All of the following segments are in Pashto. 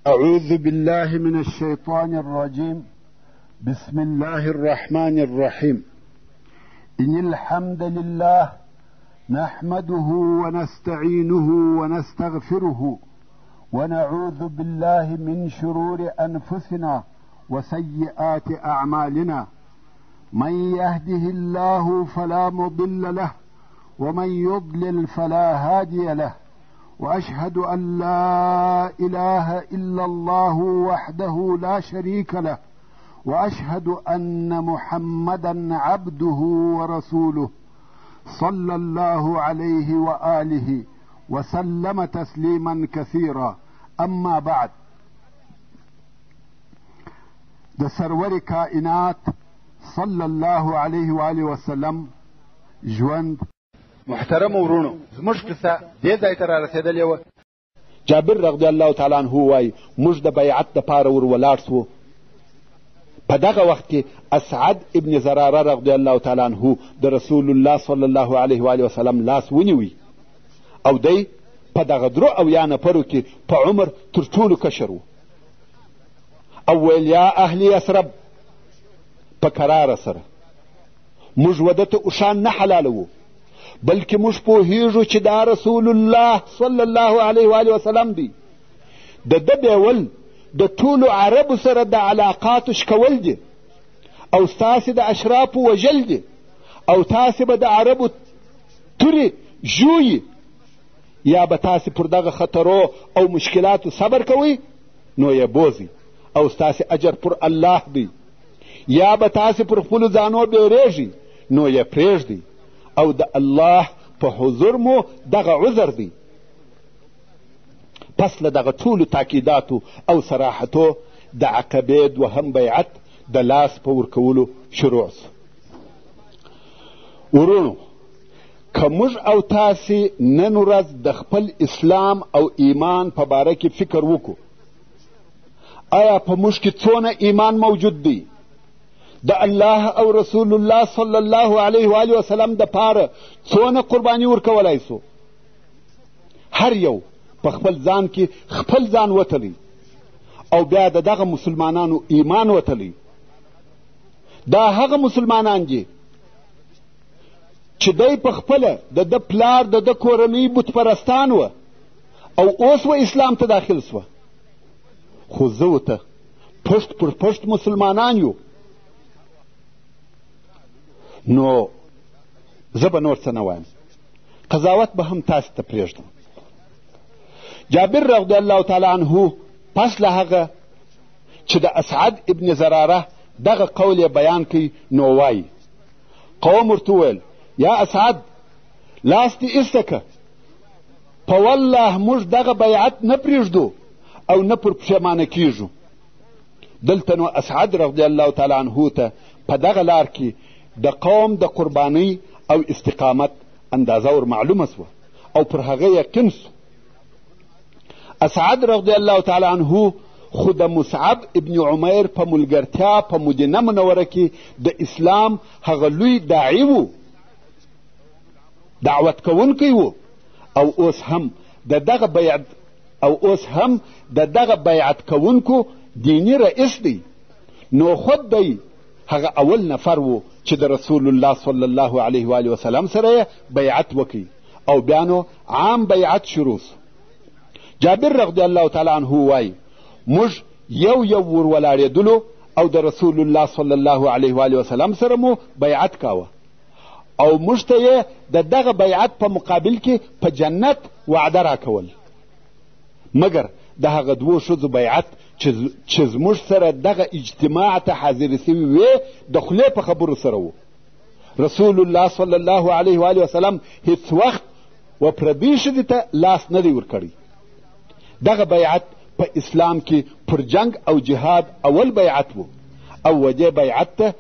أعوذ بالله من الشيطان الرجيم. بسم الله الرحمن الرحيم. إن الحمد لله نحمده ونستعينه ونستغفره ونعوذ بالله من شرور أنفسنا وسيئات أعمالنا. من يهده الله فلا مضل له ومن يضلل فلا هادي له، وأشهد أن لا إله إلا الله وحده لا شريك له، وأشهد أن محمدا عبده ورسوله صلى الله عليه وآله وسلم تسليما كثيرا. أما بعد، د سرور کائنات صلی الله علیه و آله وسلم ژوند. محترم ورونو، زموږ قصه دې ځای ته رارسېدلې وه. جابر رضی الله تعالی عنه وایي موږ د بیعت دپاره ور ولاړ سو. په دغه وخت کې اسعد ابن زراره رضی الله تعالی عنه د رسول الله صلی الله علیه و آله وسلم لاس ونیوی او دی په دغه درو اویا نفرو کې په عمر تر ټولو کشر و. او ویل یا اهل یثرب، په کراره سره موږ وده ته اوښان نه حلالوو، بلکې موږ پوهیږو چې دا رسول الله صلی الله علیه و آله وسلم دی. د ده بیول د ټولو عربو سره د علاقاتو شکول دي، او ستاسې د اشرافو وژل دي، او تاسې به د عربو تورې ژویي، یا به تاسې پر دغه خطرو او مشکلاتو صبر کوئ نو یې بوزئ، او ستاسې اجر پر الله دی. یا به تاسې پر خپلو ځانو بیریږئ نو یې پرېږدئ، او د الله په حضور مو دغه عذر دی. پس له دغه ټولو تاکیداتو او صراحتو د عقبې دوهم بیعت د لاس په ورکولو شروع سو. ورونو، که موږ او تاسې نن ورځ د خپل اسلام او ایمان په باره کې فکر وکړو، آیا په موږ کې څونه ایمان موجود دی؟ د الله او رسول الله صلی الله علیه و آله وسلم د پاره څونه قرباني ورکولی سو؟ هر یو په خپل ځان کې خپل ځان وتلی، او بیا د دغه مسلمانانو ایمان وتلی. دا هغه مسلمانان دي چې دی په خپله د ده پلار د ده کورنۍ بتپرستان وه، او اوس و اسلام ته داخل سوه. خو زه ورته پشت پر پشت مسلمانان یو. نو زه به نور څه نه وایم، قضاوت به هم تاسې ته پرېږدم. جابر رضی الله تعالی عنه پس له هغه چې د اسعد ابن زراره دغه قول یې بیان کوي نو وایي قوم ورته وویل یا اسعد، لاس دې ایسته که، په والله موږ دغه بیعت نه پرېږدو او نه پر پښیمانه کیږو. دلته نو اسعد رضی الله تعالی عنه ته په دغه لار کې د قوم د قربانۍ او استقامت اندازه ور معلومه سوه، او پر هغه یقین سو. اسعد رضی الله تعالی عنه خو د مصعب ابن عمیر په ملګرتیا په مدینه منوره کې د اسلام هغه لوی داعی و، دعوت کوونکی و، او اوس هم د دغه بیعت کوونکو دینی رئیس دی. نو خود دی هغه اول نفر و چې د رسول الله صلی الله علیه و آله وسلم سره بیعت وکړي، او بیا نو عام بیعت شروع سو. جابر رضی الله تعالی عنه وایي موږ یو یو ور ولاړېدلو، او د رسول الله صلی الله علیه و آله وسلم سره مو بیعت کاوه، او موږ ته یې د دغه بیعت په مقابل کې په جنت وعده راکول، مګر د هغه دوو ښځو بیعت چې زموږ سره دغه اجتماع ته حاضرې سوي وې د خولې په خبرو سره و. رسول الله صلی الله علیه و آله وسلم هیڅ وخت و پردۍ ښځې ته لاس نه دی ورکړی. دغه بیعت په اسلام کې پر جنگ او جهاد اول بیعت و، او و دې بیعت ته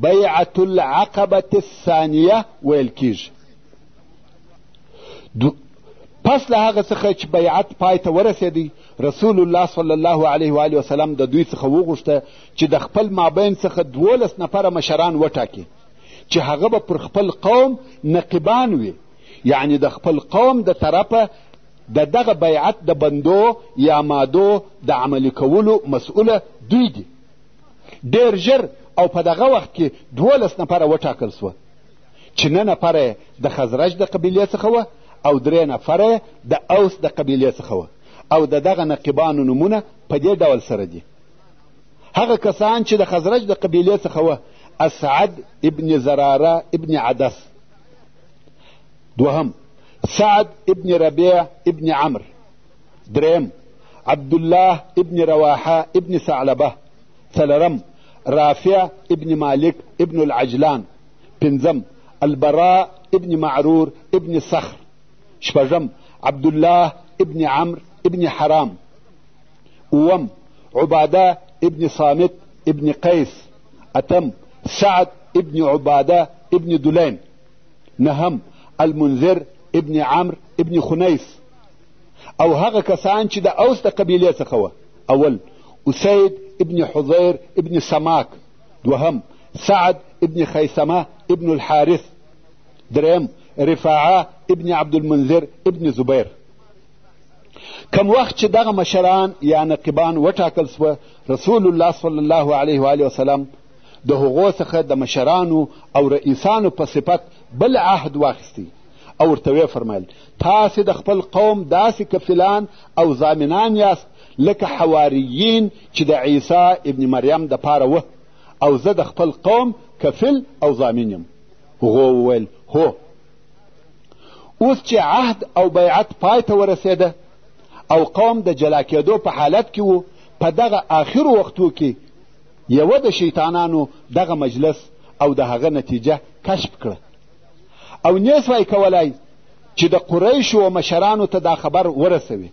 بیعت العقبة الثانیه ویل کیږي. پس له هغه څخه چې بیعت پای ته ورسېدی، رسول الله صلی الله علیه و آله وسلم د دوی څخه وغوښته چې د خپل مابین څخه 12 نفره مشران وټاکي چې هغه به پر خپل قوم نقیبان وي، یعنی د خپل قوم د طرفه د دغه بیعت د بندو یا مادو د عملي کولو مسؤله دوی دي. ډېر ژر او په دغه وخت کې 12 نفره وټاکل سوه چې 9 نفره د خزرج د قبیلې څخه وه او 3 نفره د اوس د قبیلې څخه وه او د دغه نقیبانو نومونه په دې ډول سره دي. هغه کسان چې د خزرج د قبیلې څخه وه: اسعد ابن زراره ابن عدس. دوهم: سعد ابن ربيع ابن عمرو. دریم: عبدالله ابن رواحه ابن ثعلبه. څلورم: رافع ابن مالک ابن العجلان. پنځم: البراء ابن معرور ابن صخر. شپږم: عبدالله ابن عمرو ابن حرام. اوم: عباده ابن صامت ابن قیس. اتم: سعد ابن عباده ابن دلین. نهم: المنذر ابن عمرو ابن خنیس. او هغه کسان چې د اوس د قبیلې څخه وه: اول: اسید ابن حضیر ابن سماک. دوهم: سعد ابن خیثمه ابن الحارث. دریم: رفاعه ابن عبد المنذر ابن زبیر. کم وخت چې دغه مشران یا نقیبان وټاکل سوه، رسول الله صلی الله علیه و آله وسلم د هغو څخه د مشرانو او رئیسانو په صفت بل عهد واخیستی او ورته ویې فرمیل: تاسې د خپل قوم داسې کفیلان او ضامنان یاست لکه حواریین چې د عیسی ابن مریم دپاره وه، او زه د خپل قوم کفیل او ضامن یم. هغو وویل: هو. اوس چې عهد او بیعت پای ته ورسېده او قوم د جلا کېدو په حالت کې و، په دغه آخرو وختو کې یوه د شیطانانو دغه مجلس او د هغه نتیجه کشف کړه او نیسوای کولای چې د قریشو و مشرانو ته دا خبر ورسوي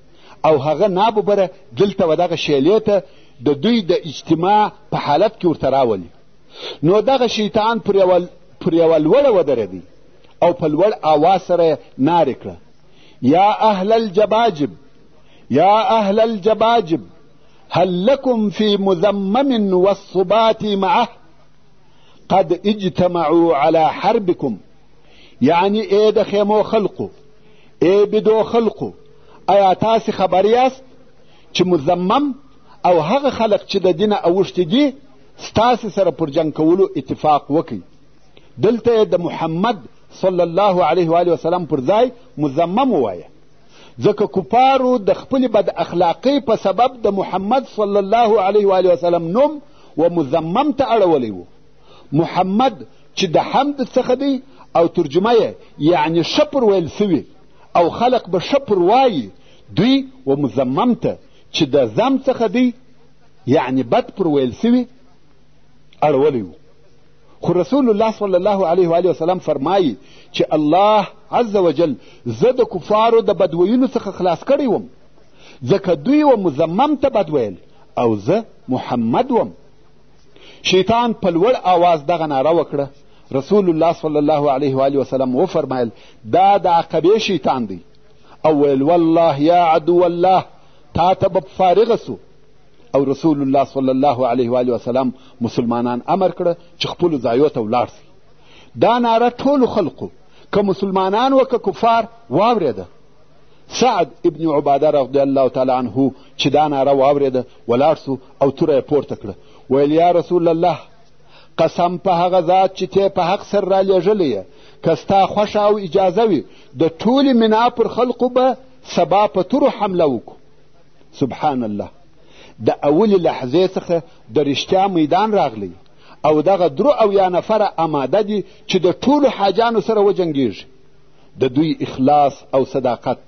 او هغه ناببره دلته و دغه شیلې ته د دوی د اجتماع په حالت کې ورته راولي. نو دغه شیطان پر یوه لوړه ودرېدی او په لوړ آواز سره نارې کړه: یا اهل الجباجب، یا اهل الجباجب، هل لكم في مذمم والصبات معه قد اجتمعوا على حربكم. یعنی ای د خیمو خلقو، ای بدو خلقو، آیا تاسې خبر یاست چې مذمم او هغه خلق چې د دینه اوښتي دي ستاسې سره پر جنګ کولو اتفاق وکړي؟ دلته د محمد صلی الله علیه و آله وسلم پر ځای مذمم ووایه، ځکه کفارو د خپلې بد اخلاقۍ په سبب د محمد صلی الله علیه و آله وسلم نوم و مذمم ته اړولی و. محمد چې د حمد څخه دی او ترجمه یې یعنی شپر ویل سوي او خلق به شپر وایي، دوی و مذمم ته چې د ذم څخه دی یعنی بد پر ویل سوي اړولی و. خو رسول الله صلی الله علیه و آله وسلم فرمایي چې الله عز وجل زه د کفارو د بدویلو څخه خلاص کړی وم، ځکه دوی و مذمم ته بد ویل او زه محمد وم. شیطان په لوړ آواز دغه ناره وکړه. رسول الله صلی الله علیه و آله وسلم وفرمایل: دا د عقبې شیطان دی. او ویل: والله یا عدو الله، تا ته به فارغه سو. او رسول الله صلی الله علیه و آله وسلم مسلمانان امر کړه چې خپلو ځایو ته ولاړ سي. دا ناره ټولو خلقو که مسلمانان و که کفار واورېده. سعد ابن عباده رضی الله تعالی عنه چې دا ناره واورېده ولاړ سو او توره یې پورته کړه. ویل: یا رسول الله، قسم په هغه ذات چې ته په حق سر را لېږلی یې، که ستا خوښه او اجازه وي د ټولې منا پر خلقو به سبا په تورو حمله وکړو. سبحان الله، د اولې لحظې څخه د رښتیا میدان راغلی او دغه 3 نفره آماده دي چې د ټولو حاجانو سره وجنګېږي. د دوی اخلاص او صداقت،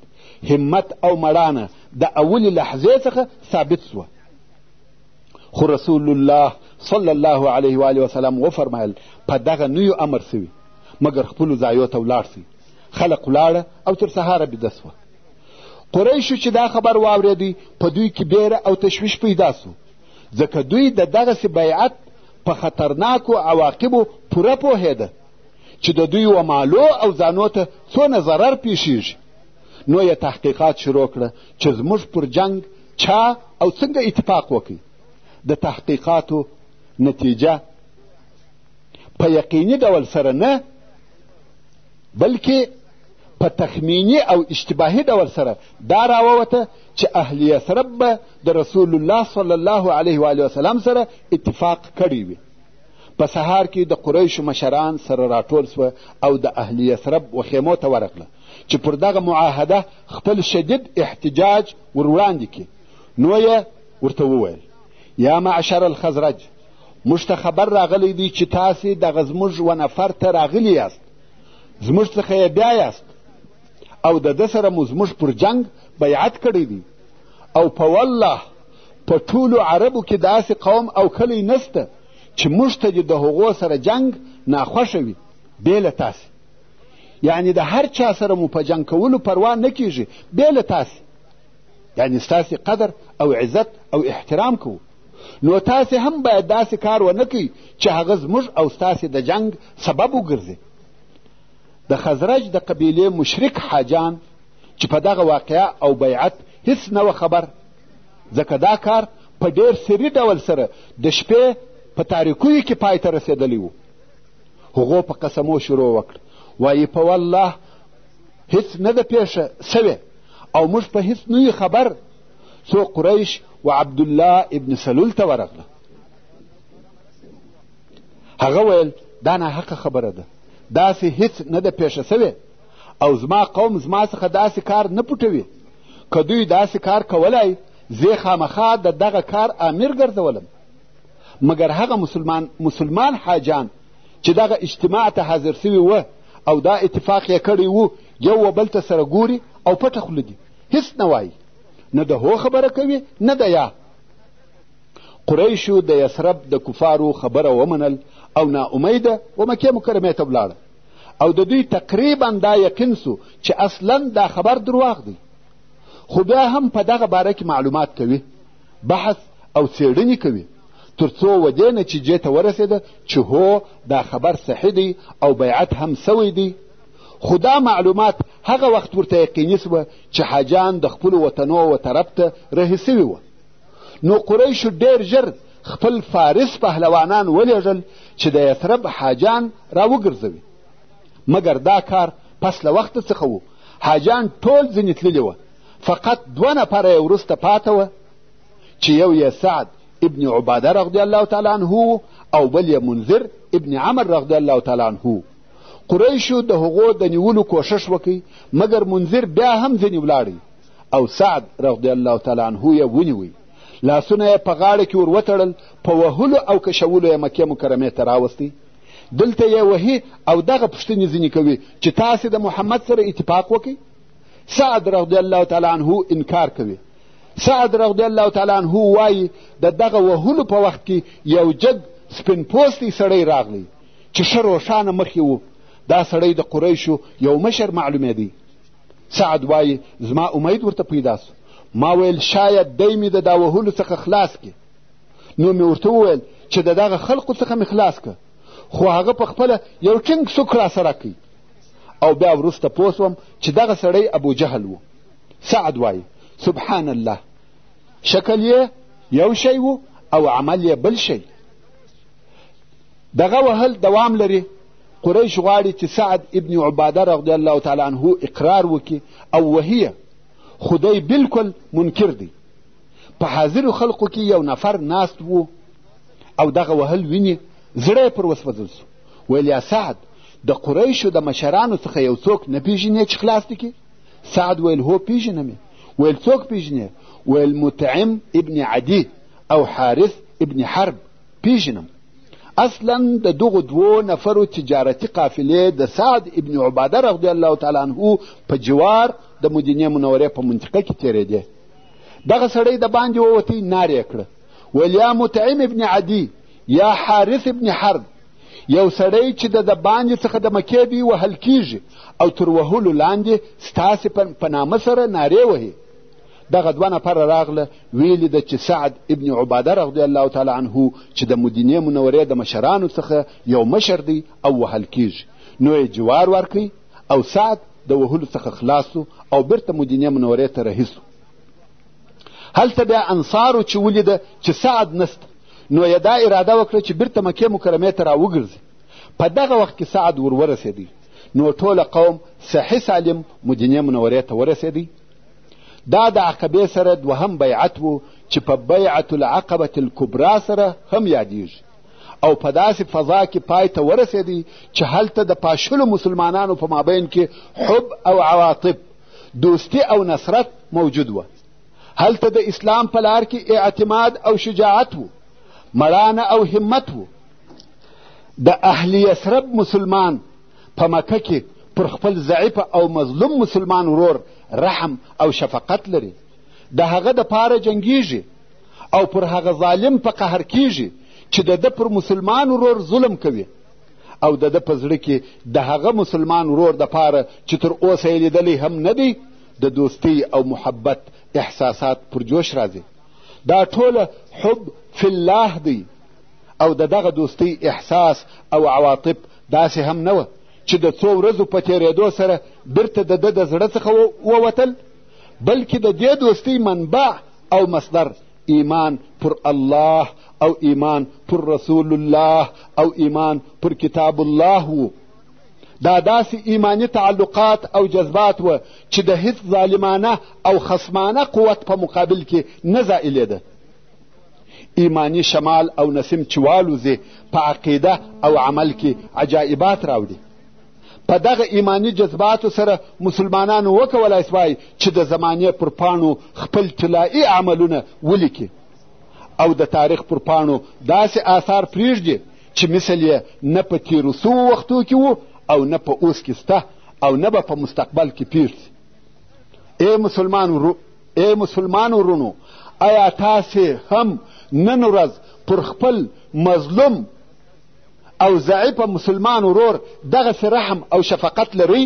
همت او مړانه د اولې لحظې څخه ثابت سوه. خو رسول الله صلی الله علیه و آله وسلم وفرمایل: په دغه نویو امر سوي مګر خپلو ځایو ته ولاړ سئ. خلق ولاړه او تر سهاره بیده سوه. قریشو چې دا خبر واورېدی په دوی کې بیره او تشویش پیدا سو، ځکه دوی د دغسې بیعت په خطرناکو عواقبو پوره پوهېده چې د دوی و مالو او ځانو ته څونه ضرر پیښیږي. نو یې تحقیقات شروع کړه چې زموږ پر جنگ چا او څنګه اتفاق وکړي. د تحقیقاتو نتیجه په یقیني ډول سره نه بلکې په تخمیني او اشتباهي ډول سره دا راووته چې اهل یثرب به د رسول الله صلی الله علیه و آله وسلم سره اتفاق کړی وي. په سهار کې د قریشو مشران سره راټول سوه او د اهل یثرب وخیمو ته ورغله چې پر دغه معاهده خپل شدید احتجاج ور وړاندې کړي. نو یې ورته وویل یا معشر الخزرج، موږ ته خبر راغلی دی چې تاسې دغه زموږ و نفر ته راغلي یاست، زموږ څخه یې بیا یاست او د ده سره مو زموږ پر جنگ بیعت کړی دی او په والله په ټولو عربو کې داسې قوم او کلی نسته چې موږ ته د هغو سره جنگ ناخوښه وي بې له تاسې. یعنې د هر چا سره مو په جنگ کولو پروا نه کیږي بې له تاسې، یعنې ستاسې قدر او عزت او احترام کوو. نو تاسې هم باید داسې کار ونه کوئ چې هغه زموږ او ستاسې د جنگ سبب وګرځي. د خزرج د قبیلې مشرک حاجان چې په دغه واقعه او بیعت هیڅ نه و خبر، ځکه دا کار په ډېر سري ډول سره د شپې په تاریکیو کې پای ته رسېدلی و. هغو په قسمو شروع وکړ، وایي په والله هیڅ نه ده پیښه سوې او موږ په هیڅ نه یو خبر. څو قریش و عبدالله ابن سلول ته ورغله. هغه ویل دا ناحقه خبره ده، داسې هیڅ نه ده پیښه سوې او زما قوم زما څخه داسې کار نه پټوي. که دوی داسې کار کولای زه خامخا د دغه کار امیر ګرځولم، مګر هغه مسلمان حاجان چې دغه اجتماع ته حاضر سوي وه او دا اتفاق یې کړی و یو و بل ته سره ګوري او پټه خوله دي، هیڅ نه وایي، نه د هو خبره کوي نه د یا. قریشو د یثرب د کفارو خبره ومنل او ناامیده و مکې مکرمې ته ولاړه او د دوی تقریبا دا یقین سو چې اصلا دا خبر درواغ دی. خو بیا هم په دغه باره کې معلومات کوي، بحث او څېړنې کوي، تر څو و دې نتیجې ته ورسېده چې هو دا خبر صحیح دی او بیعت هم سوی دی. خو دا معلومات هغه وخت ورته یقیني سوه چې حاجان د خپلو وطنو و طرف ته رهي سوي وه. نو قریشو ډېر ژر خپل فارس پهلوانان ولېږل چې د یثرب حاجان راوګرځوي، مګر دا کار پس له وخته څخه و. حاجان ټول ځینې تللي وه، فقط 2 نفره یې وروسته پاته وه چې یو یې سعد ابن عباده رضی الله تعالی عنه او بل یې منذر ابن عمر رضی الله تعالی عنه. قریشو د هغو د نیولو کوشش وکړي، مګر منذر بیا هم ځینې ولاړی او سعد رضی الله تعالی عنه یې ونیوی، لاسونه یې په غاړه کې ور وتړل، په وهلو او کشولو یې مکې مکرمې ته راوستی. دلته یې وهي او دغه پوښتنې ځینې کوي چې تاسې د محمد سره اتفاق وکړئ. سعد رضی الله تعالی عنه انکار کوي. سعد رضی الله تعالی عنه وایي د دغه وهلو په وخت کې یو جګ سپین پوستی سړی راغلی چې ښه روښانه مخ یې و. دا سړی د قریشو یو مشر معلومېدی. سعد وایي زما امید ورته پیدا سو، ما ویل شاید دی مې د دا وهلو څخه خلاص کړي. نو مې ورته وویل چې د دغه خلقو څخه مې خلاص کړه، خو هغه په خپله یو ټینګ سوک راسره کوي. او بیا وروسته پوه سوم چې دغه سړی ابو جهل و. سعد وایي سبحان الله، شکل یې یو شی و او عمل یې بل شی. دغه وهل دوام لري. قریش غواړي چې سعد ابن عباده رضی الله تعالی عنه اقرار وکړي او وهیه، خو دی بلکل منکر دی. په حاضرو خلقو کې یو نفر ناست و او دغه وهل ویني، زړه یې پر وسوځل سو. ویل یا سعد، د قریشو د مشرانو څخه یو څوک نه پیژنې چې خلاص دي کړي؟ سعد ویل هو پیژنم. ویل څوک پیژنې؟ ویل مطعم ابن عدي او حارث ابن حرب پیژنم. اصلا د دغو 2 نفرو تجارتي قافلې د سعد ابن عباده رضی الله تعالی عنه په جوار د مدینې منورې په منطقه کې تېرېدې. دغه سړی د باندې ووتی، نارې کړه، ویل یا مطعم ابن عدي، یا حارث ابن حرب، یو سړی چې د باندې څخه د مکې دی وهل کیږي او تر وهلو لاندې ستاسې په نامه سره نارې وهي. دغه 2 نفره راغله، ویلي ده چې سعد ابن عباده رضی الله تعالی عنه چې د مدینې منورې د مشرانو څخه یو مشر دی او وهل کیږي. نو یې جوار ورکړي او سعد د وهلو څخه خلاص او بیرته مدینې منورې ته رهي سو. هلته بیا انصارو چې ولیده چې سعد نسته، نو یې دا اراده وکړه چې بیرته مکې مکرمې ته راوګرځي. په دغه وخت کې سعد ورسېدی. نو ټوله قوم صحیح سالم مدینې منورې ته ورسېدی. دا د عقبې سره دوهم بیعت و چې په بیعة العقبة الکبرا سره هم یادیږي او په داسې فضا کې پای ته ورسېدی چې هلته د پاشلو مسلمانانو په مابین کې حب او عواطف، دوستی او نصرت موجود و. هلته د اسلام په لار کې اعتماد او شجاعت و، مړانه او همت و. د اهل یثرب مسلمان په مکه کې پر خپل ضعیف او مظلوم مسلمان ورور رحم او شفقت لري، د هغه دپاره جنګیږي او پر هغه ظالم په قهر کیږي چې د ده پر مسلمان ورور ظلم کوي، او د ده په زړه کې د هغه مسلمان ورور دپاره چې تر اوسه یې لیدلی هم نه دی د دوستۍ او محبت احساسات پر جوش راځي. دا ټوله حب فی الله دی او د دغه دوستۍ احساس او عواطف داسې هم نه وه چې د څو ورځو په تېرېدو سره بیرته د ده د زړه څخه ووتل، بلکې د دې دوستۍ منبع او مصدر ایمان پر الله او ایمان پر رسول الله او ایمان پر کتاب الله و. دا داسې ایمانی تعلقات او جذبات و چې د هیڅ ظالمانه او خصمانه قوت په مقابل کې نه زائلېده. ایمانی شمال او نسیم چې والوځي په عقیده او عمل کې عجایبات راوړي. په دغه ایمانی جذباتو سره مسلمانانو وکولای سوای چې د زمانې پر پاڼو خپل طلایي عملونه ولیکي او د تاریخ پر پاڼو داسې آثار پرېږدي چې مثل یې نه په تېرو سوو وختو کې و او نه په اوس کې سته او نه به په مستقبل کې پېښ شي. ای مسلمان ورونو، آیا تاسې هم نن ورځ پر خپل مظلوم او ضعیفه مسلمان ورور دغسې رحم او شفقت لرئ؟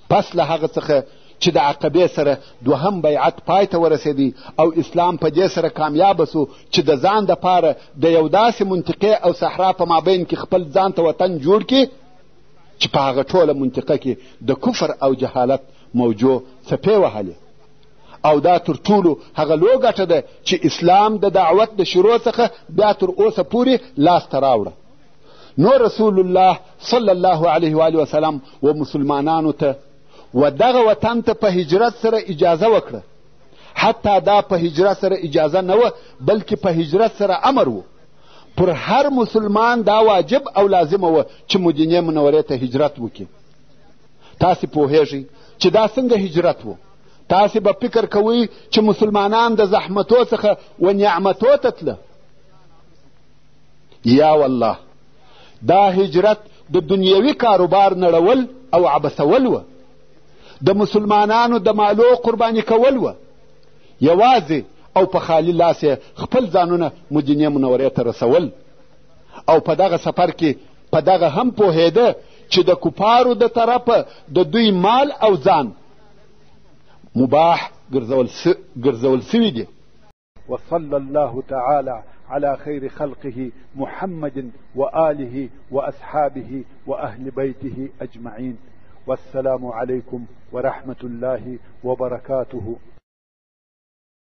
پس له هغه څخه چې د عقبې سره دوهم بیعت پای ته ورسېدی او اسلام په دې سره کامیابه سو چې د ځان دپاره د یو داسې منطقې او صحرا په مابین کې خپل ځان ته وطن جوړ کړي چې په هغه ټوله منطقه کې د کفر او جهالت موجو څپې وهلې. او دا تر ټولو هغه لوی ګټه ده چې اسلام د دعوت د شروع څخه بیا تر اوسه پورې لاسته راوړه. نو رسول الله صلی الله علیه و وسلم و مسلمانانو ته و دغه وطن ته په هجرت سره اجازه وکړه. حتی دا په هجرت سره اجازه نه وه بلکې په هجرت سره امر و. پر هر مسلمان دا واجب او لازمه وه چې مدینې منورې ته هجرت وکړي. تاسې پوهیږئ چې دا څنګه هجرت و. تاسې به فکر کوئ چې مسلمانان د زحمتو څخه و نعمتو ته تله. یا والله، دا هجرت د دنیوي کاروبار نړول او عبثول و، د مسلمانانو د مالو قرباني کول و. یوازې او په خالی لاس خپل ځانونه مدینې منورې ته رسول او په دغه سفر کې په دغه هم پوهېده چې د کفارو د طرفه د دوی مال او ځان مباح ګرځول سوي دي. وصلى الله تعالى على خير خلقه محمد وآله وأصحابه وأهل بيته أجمعين. والسلام عليكم ورحمة الله وبركاته.